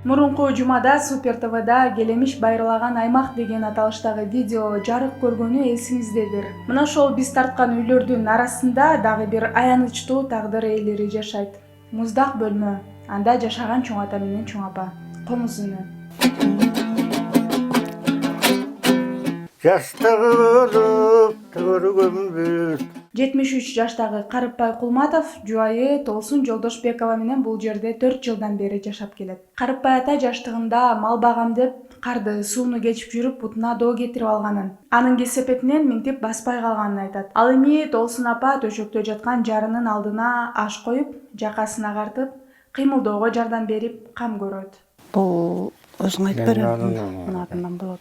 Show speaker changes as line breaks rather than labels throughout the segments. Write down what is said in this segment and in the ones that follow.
Мурунку жумада Супер ТВда «Келемиш байырлаган аймак» деген аталыштагы видео жарык көргөнү эсиңиздедир. Мына ошол биз тарткан үйлөрдүн арасында дагы бир аянычтуу тагдыр ээлери жашайт. Муздак бөлмө, анда жашаган чоң ата менен чоң апа. Комуз үнү.
Жаштагы болуп көргөнбүз.
73 жаштагы Карыпбай Кулматов жубайы Толсун Жолдошбекова менен бул жерде 4 жылдан бери жашап келет. Карыпбай ата жаштыгында мал багам деп карды, сууну кечип жүрүп бутуна доо кетирип алганын, анын кесепетинен минтип баспай калганын айтат. Ал эми Толсун апа төшөктө жаткан жарынын алдына аш коюп, жакасын агартып, кыймылдоого жардам берип кам көрөт.
Бул өзүң айтып берем. Болот.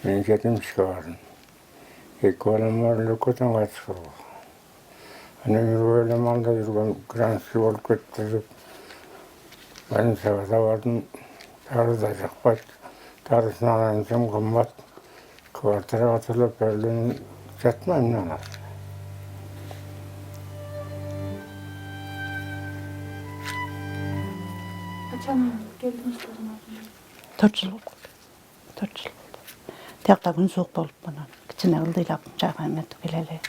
Мен жетимишке бардым. 2 балам бар, экөөтөн кайтыш болду. Анан бир малда жүргөн гранский болуп кетти деп. Больницага бардым. Дары да жакпайт. Дарысын алайынсам кымбат. Квартирага төлөп бердим. Жатмайм анан.
Качан келдиңиз?
4 жыл болду. 4 жыл болду. Тиякта күн суук болуп анан кичине ылдыйлап чайга эметип келели.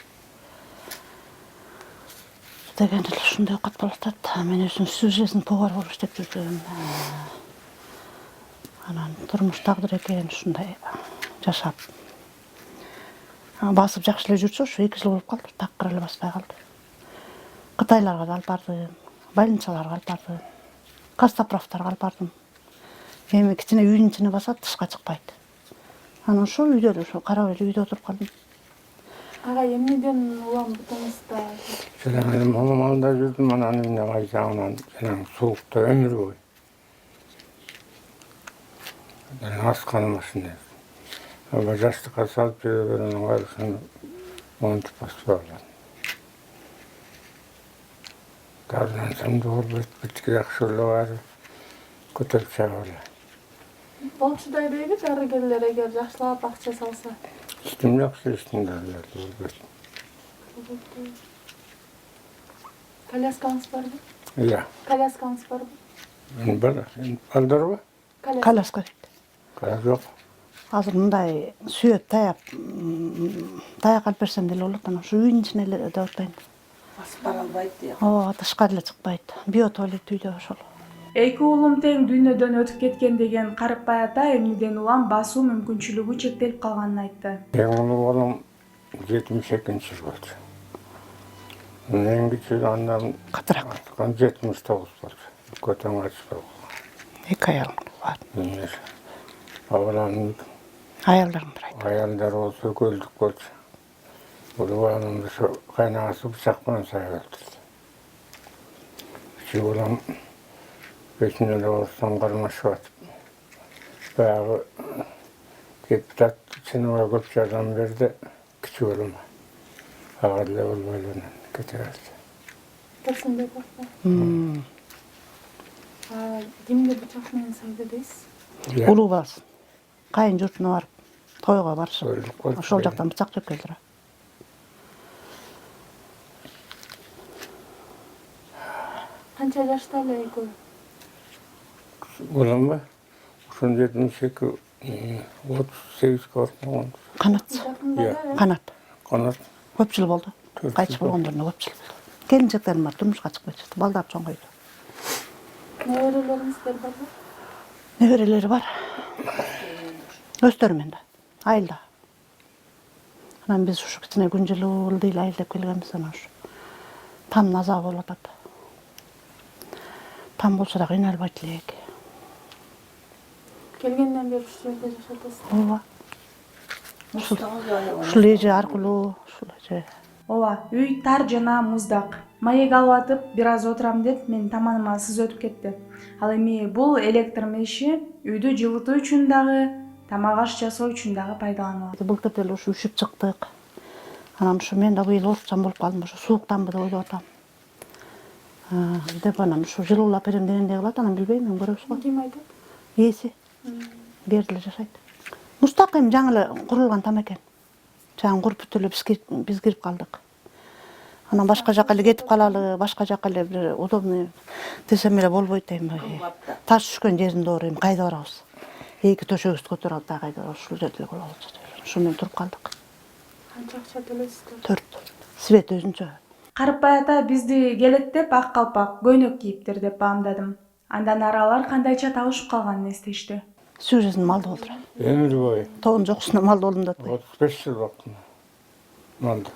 Деген эле ушундай окат болуп атат. Мен өзүм сүзесин повар болуп иштеп жүргөм. Анан турмуш тагдыр экен ушундай жашап. Басып жакшы эле жүрчү, ушу 2 жыл болуп калды. Такыр эле баспай калды. Кытайларга да алып бардым, больницаларга алып бардым, кастаправтарга алып бардым. Эми кичине үйдүн ичине басат, тышка чыкпайт. Анан ошол үйдө эле ошо карап эле үйдө отуруп калдым.
Ага, эмнеден улам бутуңузда?
Мен малда жүрдүм, анан эмне кайсаңынан жанагы суукта өмүр бою. Асканым ушундай. Аба жаштыкка салып жүре беренин кайрысын монтуп баспай калат. Дарылансам да болбойт, битки жакшы эле бар. Көтөрүп чыга эле.
Болчудай дейби дарыгерлер эгер жакшылап акча салса.
Иштим жакшы, иштим болбойт.
Коляскаңыз барбы?
Iya.
Коляскаңыз барбы?
Бар. Балдарбы?
Коляска дейт.
Коляска жок.
Азыр мындай сүйөт таяп, таяк алып берсем деле болот, анан ушу үйдүн ичине эле деп атпайм.
Басып бара албайт деп.
Тышка деле чыкпайт. Биотуалет үйдө ошол.
Эки уулум тең дүйнөдөн өтүп кеткен деген Карыпбай ата эмнеден улам басуу мүмкүнчүлүгү чектелип калганын айтты.
Эң улуу балам 72-нчи болчу. Эң кичүү андан
Катыраак.
79 болчу. Көтөн кайтыш болду.
2 аялым бар.
Балам
Аялдарым бар айт.
аялдар болсо көлдүк болчу. Бул балам ошо кайнагасы бычак менен сайып өлтүрдү. Кичүү балам бетине эле орустан кармашып атып. Баягы депутат чыныгы көп жардам берди. Кичүү балам. Ага деле болбой эле кете берди.
Турсунбек апа. Кимге бычак менен сайды дейсиз?
Улуу баласы. Кайын журтуна барып, тойго барышып, ошол жактан бычак жеп келдир.
Канча жашта эле экөө?
Баламбы? Ушун 72, 38 болду.
Канат. Канат.
Канат.
Көп жыл болду. Кайтыш болгондоруна көп жыл болду. Келинчектерим бар, турмушка чыгып кетишти. Балдар чоңойду.
Неберелериңиздер барбы?
Неберелери бар. Өздөрү да. Айылда. Анан биз ушу кичине күн жылуу ылдыйлы айылдап келгенбиз, анан ушу там наза болуп атат. Там болсо да кыйналбайт элек.
Келгенден бери ушул жерде жашатасыз?
Ооба. Ушул эже аркылуу, ушул эже.
Ооба, үй тар жана муздак. Маек алып атып, бир аз отурам деп, мен таманыма сыз өтүп кетти. Ал эми бул электр меши үйдү жылытуу үчүн дагы, тамак аш жасоо үчүн дагы пайдаланылат.
Былтыр деле ушу үшүп чыктык. Анан ушу мен да быйыл оорукчан болуп калдым, ушу сууктанбы деп ойлоп атам. Деп анан ушу жылуулап берем дегендей кылат, анан билбейм, мен көрөбүз го.
Ким айтат?
Ээси. Берди жашайт. Мустакым жаңы эле курулган там экен. Жаңы куруп бүт эле биз кирип калдык. Анан башка жака эле кетип калалы, башка жака эле бир удобный десем эле болбойт дейм. Таш түшкөн жеринде ооруйм, кайда барабыз? Эки төшөгүбүздү көтөрүп алып дагы кайда барабыз? Ушул жерде эле боло калчу деп. Ошо менен туруп калдык.
Канча акча төлөйсүздөр?
4. Свет өзүнчө.
Карыпбай ата бизди келет деп ак калпак, көйнөк кийиптир деп баамдадым. Андан ары алар кандайча табышып калганын эстешти.
Сүйрөсүн малды болдура.
Ömür boyu.
Тоон жокусунда малды болдум деп атпайбы?
35 yıl baktım. Maldı.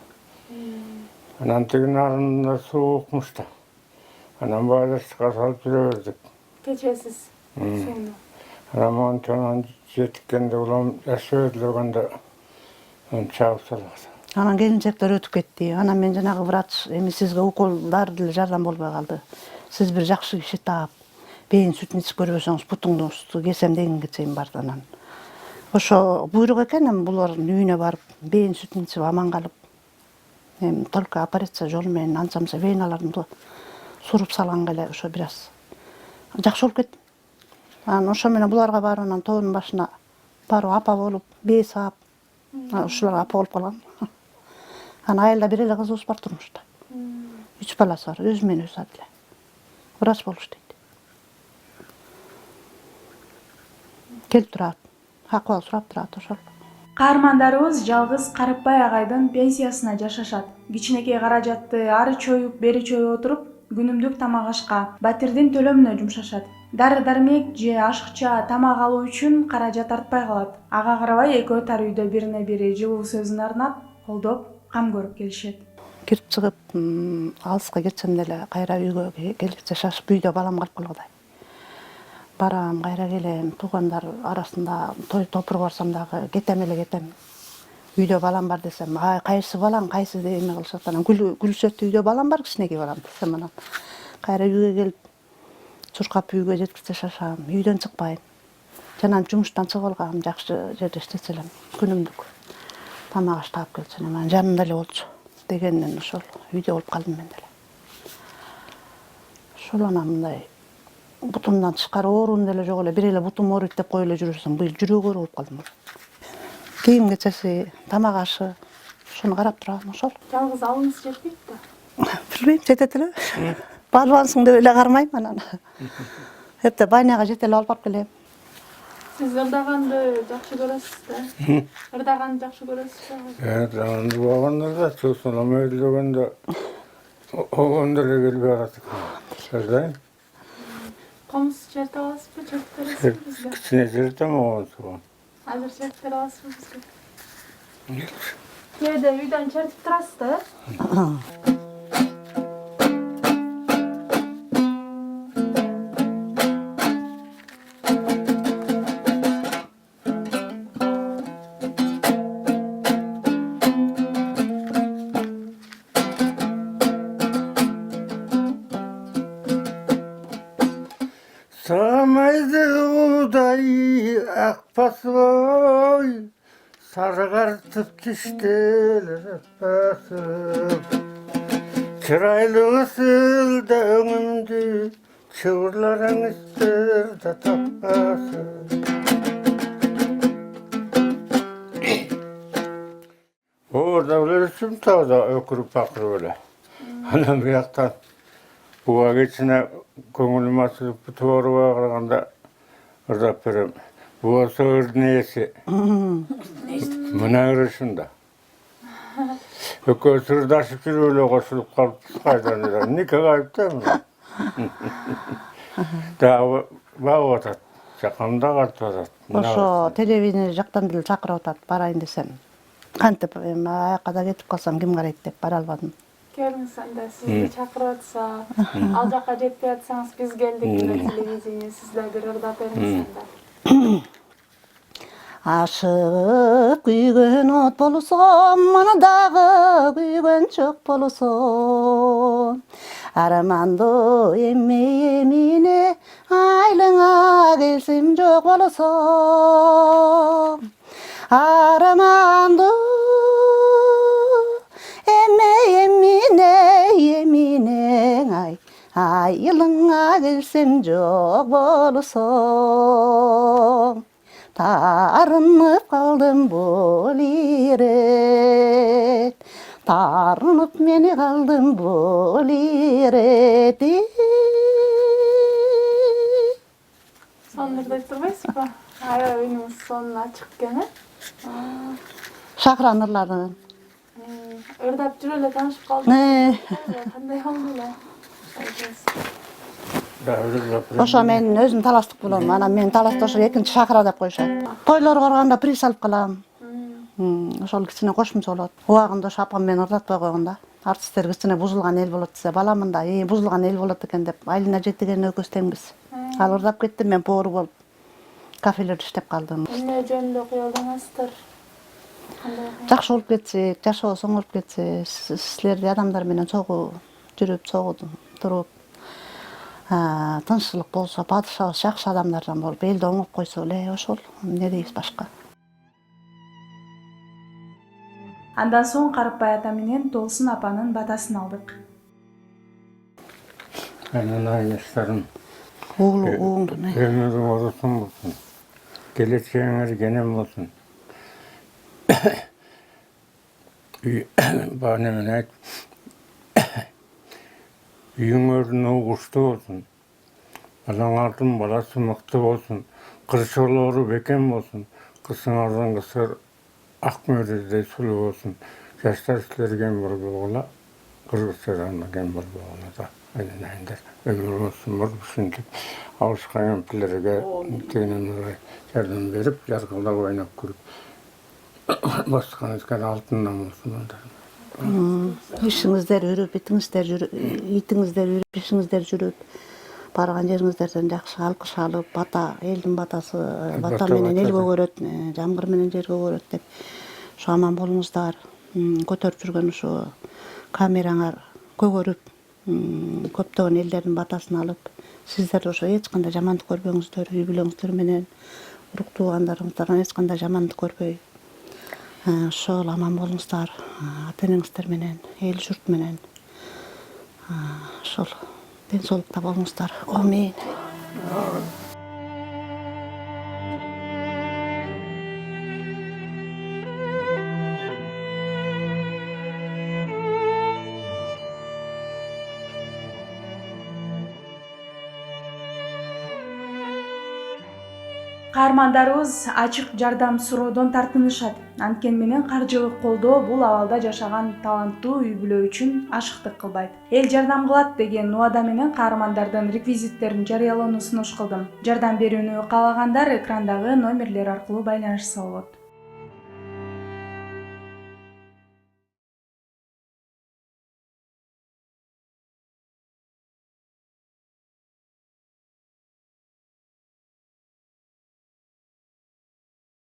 Anam tügün arında soğukmuş da. Anam böyle çıkarsalıp duruverdik.
Кечесиз сууну.
Anam on çoğun jetikkende ulan yaşı ödülüğünde çağıp saladı.
Анан келинчектер өтүп кетти. Анан мен жанагы врач эми сизге уколдар деле жардам болбой калды. Сиз бир жакшы киши таап, бейин сүтүн ичип көрбөсөңүз бутуңузду кесем дегенге чейин барды анан. Ошо буйрук экен, эми булардын үйүнө барып, бейин сүтүн ичип аман калып, эми только операция жолу менен анча мынча веналарымды суруп салганга эле ошо бир аз жакшы болуп кеттим. Анан ошо менен буларга барып анан тоонун башына барып апа болуп, бээ саап, ушуларга апа болуп калгам. Анан айылда бир эле кызыбыз бар турмушта. 3 баласы бар, өзү менен өзү эле. Врач болуп иштейт. Келип турат, акыбал сурап турат ошол.
Каармандарыбыз жалгыз Карыпбай агайдын пенсиясына жашашат. Кичинекей каражатты ары чоюп, бери чоюп отуруп, күнүмдүк тамак ашка, батирдин төлөмүнө жумшашат. Дары-дармек же ашыкча тамак алуу үчүн каражат артпай калат. Ага карабай экөө тар үйдө бирине бири жылуу сөзүн арнап, колдоп, кам көрүп келишет.
Кирип чыгып, алыска кетсем деле кайра үйгө келгиче шашып үйдө балам калып калгыдай. Барам, кайра келем, туугандар арасында той топур барсам дагы кетем эле кетем. Үйдө балам бар десем, кайсы балаң, кайсы деп эме кылышат. Анан күлүшөт, үйдө балам бар, кичинекей балам десем, анан кайра үйгө келип, чуркап үйгө жеткиче шашам, үйдөн чыкпайм. Жанагы жумуштан чыгып алгам, жакшы жерде иштесе элем, күнүмдүк тамак аш таап келсем, анан жанымда эле болчу дегенден ошол үйдө болуп калдым мен деле. Ошол анан мындай бутумдан тышкары ооруун деле жок эле, бир эле бутум ооруйт деп коюп эле жүрсөм, быйыл жүрөгү оору болуп калдым. Кийим кечеси, тамак ашы, ошону карап турам ошол.
Жалгыз алыңыз жетпейт да.
Билбейм, жетет эле. Балбансың деп эле кармайм анан. Эптеп баняга жете эле алып барып келем.
Сиз ырдаганды жакшы көрөсүз да? Ырдаганды жакшы көрөсүзбү?
Evet, anamız babamlar da çoğusundan ödülüğünde onda da gelip yaratık. Sözdeyim.
Комуз чертип аласызбы? Чертип бересизби бизге?
Kıçına çırıtam o soğan.
Азыр чертип бере аласызбы бизге? Кээде үйдөн чертип турасыз да, э?
Sağmaydı uday akbası oy, sarıgartıp kiştiler basıp. Çıraylı ısıl da önümdü, çığırların ister da tapasıp. Orada ölürsün da ökürüp bakır öyle. Anam bir yaktan buğa geçine көңілім асылып туарыға қарағанда ырдап берем. Буа сойыр несі? Мына ырышында. Өкө сырдашып жүрөлі қосылып қалып қайдан еді. Неке қайып та мұны? Дағы бағып атады. Жақамда қартып атады.
Ошо телевидение жактан деле чакырып атат, барайын десем. Кантип аякка да кетип калсам ким карайт деп бара албадым.
Келиңиз анда сизди чакырып атса, ал жака жетпей атсаңыз биз келдик деп телевидение сиз да бир ырдап бериңиз анда.
Ашыгып күйгөн от болсом, мана дагы күйгөн чок болсом. Арманды эмине айлыңа келсем жок болсом. Арманды эмине айылыңа келсем жок болсом. Тарынып калдым бул ирет, таарынып мени калдың бул ирети.
Сонун айтып турбайсызбы? Аябай үнүңүз сонун ачык экен,
Шакыран ырларын.
Ырдап жүрө эле таанышып калдыңыз. Кандай болду эле?
Ошо мен өзүм таластык болом. Анан мен таласта ошо экинчи шакыра деп коюшат. Тойлорго барганда приз алып калам. Ошол кичине кошумча болот. Убагында ошо апам мени ырдатпай койгон да. Артисттер кичине бузулган эл болот десе, баламын да, бузулган эл болот экен деп, айлына 7 экөөбүз теңбиз. Ал ырдап кетти, мен поору болуп кафелерде иштеп калдым.
Эмне жөнүндө кыялданасыздар?
Жакшы болуп кетсек, жашообуз оңоруп кетсе, силердей адамдар менен чогуу жүрүп, чогуу туруп, тынччылык болсо, падышабыз жакшы адамдардан болуп, элди оңоп койсо эле ошол. Эмне дейбиз башка?
Андан соң Карыпбай ата менен Толсун апанын батасын алдык.
Анан айныштарым
Уğuңду не?
өмүрүң озун болсун. Келечегиңер кенен болсун. Баана мен айт. Үйүңөрдүн угуштуу болсун. Балаңардын баласы мыкты болсун. Кырчоолору бекен болсун. Кызыңардын кызы ак мөрүздөй сулуу болсун. Жаштар силер кем болбогула. Кыргызчадан кем болбогула да. Айнайындар. Өмүр болсун, ушинтип алышкан кемпирлерге тегинен жардам берип, жаркылдап ойноп күлүп. Баскан экен алтындан болсун андар.
Ишиңиздер жүрүп, итиңиздер жүрүп, ишиңиздер жүрүп, барган жериңиздерден жакшы алкыш алып, бата, элдин батасы, бата менен эл көгөрөт, жамгыр менен жер көгөрөт деп. Ошо аман болуңуздар. Көтөрүп жүргөн ошо камераңар көгөрүп, көптөгөн элдердин батасын алып, сиздер ошо эч кандай жамандык көрбөңүздөр, үй бүлөңүздөр менен, урук туугандарыңыздардан эч кандай жамандык көрбөй. Ошол аман болуңуздар, ата энеңиздер менен, эл журт менен. Ошол ден соолукта болуңуздар. Амин.
Каармандарыбыз ачык жардам суроодон тартынышат. Анткени менен каржылык колдоо бул абалда жашаган таланттуу үй бүлө үчүн ашыктык кылбайт. Эл жардам кылат деген убада менен каармандардын реквизиттерин жарыялоону сунуш кылдым. Жардам берүүнү каалагандар экрандагы номерлер аркылуу байланышса болот.